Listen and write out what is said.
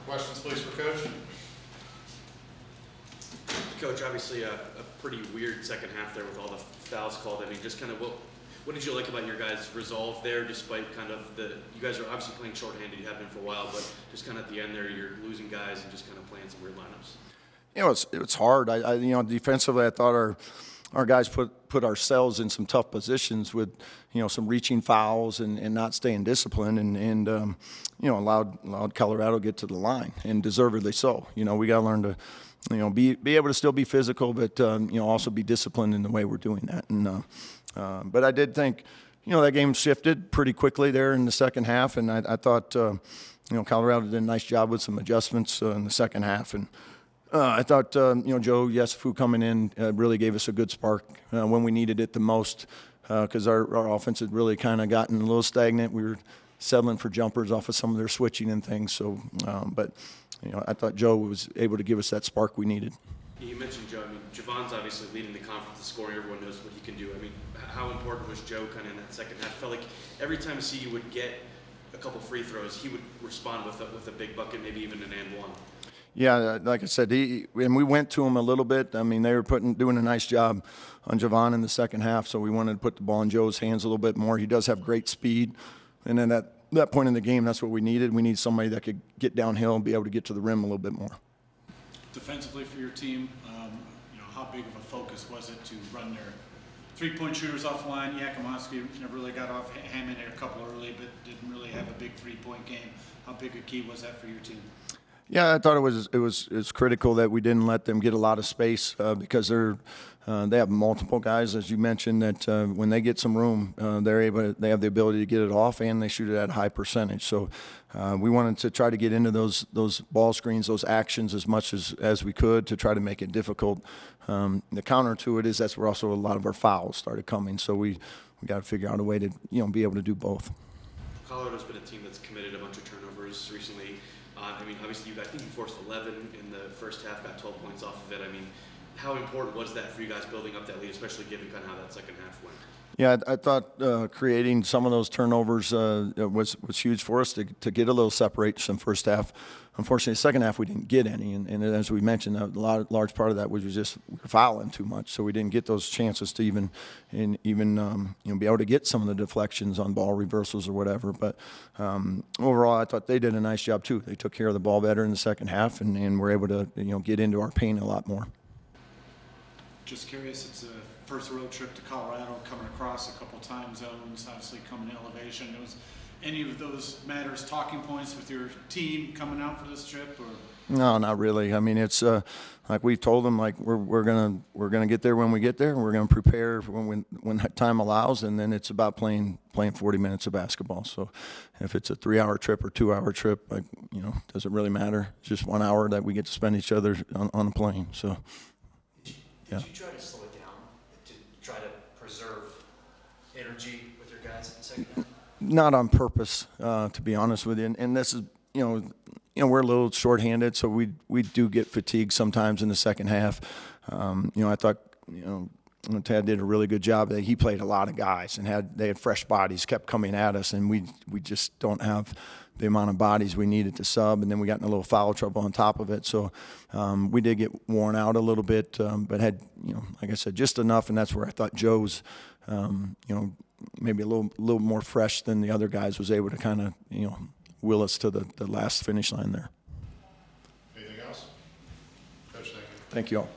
Questions, please, for Coach? Coach, obviously a pretty weird second half there with all the fouls called. I mean, just kind of what did you like about your guys' resolve there, despite kind of you guys are obviously playing shorthanded, you have been for a while, but just kind of at the end there, you're losing guys and just kind of playing some weird lineups. You know, it's hard. Defensively, I thought our guys put ourselves in some tough positions with, some reaching fouls and not staying disciplined and allowed Colorado to get to the line, and deservedly so. We got to learn to, be able to still be physical, but, also be disciplined in the way we're doing that. And but I did think, that game shifted pretty quickly there in the second half, and I thought, Colorado did a nice job with some adjustments in the second half. And I thought, Joe Yesufu coming in really gave us a good spark when we needed it the most, because our offense had really kind of gotten a little stagnant. We were settling for jumpers off of some of their switching and things. So, but I thought Joe was able to give us that spark we needed. You mentioned Joe. I mean, Javon's obviously leading the conference in scoring. Everyone knows what he can do. I mean, how important was Joe kind of in that second half? I felt like every time CU would get a couple free throws, he would respond with a big bucket, maybe even an and one. Yeah, like I said, and we went to him a little bit. I mean, they were doing a nice job on Javon in the second half, so we wanted to put the ball in Joe's hands a little bit more. He does have great speed, and then at that point in the game, that's what we needed. We need somebody that could get downhill and be able to get to the rim a little bit more. Defensively for your team, how big of a focus was it to run their three-point shooters off the line? Yakimovsky never really got off. Hammond had a couple early, but didn't really have a big three-point game. How big a key was that for your team? Yeah, I thought it was critical that we didn't let them get a lot of space because they have multiple guys, as you mentioned, that when they get some room, they have the ability to get it off, and they shoot it at a high percentage. So we wanted to try to get into those ball screens, those actions as much as we could to try to make it difficult. The counter to it is that's where also a lot of our fouls started coming. So we got to figure out a way to be able to do both. Colorado's been a team that's committed a bunch of turnovers recently. I mean, obviously, I think you forced 11 in the first half, got 12 points off of it. I mean, how important was that for you guys building up that lead, especially given kind of how that second half went? Yeah, I thought creating some of those turnovers was huge for us to get a little separation first half. Unfortunately, the second half we didn't get any, and as we mentioned, a large part of that was we were fouling too much, so we didn't get those chances to even be able to get some of the deflections on ball reversals or whatever. But overall, I thought they did a nice job too. They took care of the ball better in the second half, and were able to get into our paint a lot more. Just curious, it's a first road trip to Colorado, coming across a couple time zones, obviously coming to elevation. Was any of those matters talking points with your team coming out for this trip, or? No, not really. I mean, it's like we told them, like we're gonna get there when we get there. We're gonna prepare when time allows, and then it's about playing 40 minutes of basketball. So if it's a 3-hour trip or 2-hour trip, doesn't really matter. It's just 1 hour that we get to spend each other on a plane. So. Did you try to slow it down to try to preserve energy with your guys in the second half? Not on purpose, to be honest with you. And this is, we're a little shorthanded, so we do get fatigued sometimes in the second half. I thought, Tad did a really good job. He played a lot of guys, and they had fresh bodies, kept coming at us, and we just don't have the amount of bodies we needed to sub, and then we got in a little foul trouble on top of it. So we did get worn out a little bit, but had, like I said, just enough, and that's where I thought Joe's, maybe a little more fresh than the other guys, was able to kind of, will us to the last finish line there. Anything else? Coach, thank you. Thank you all.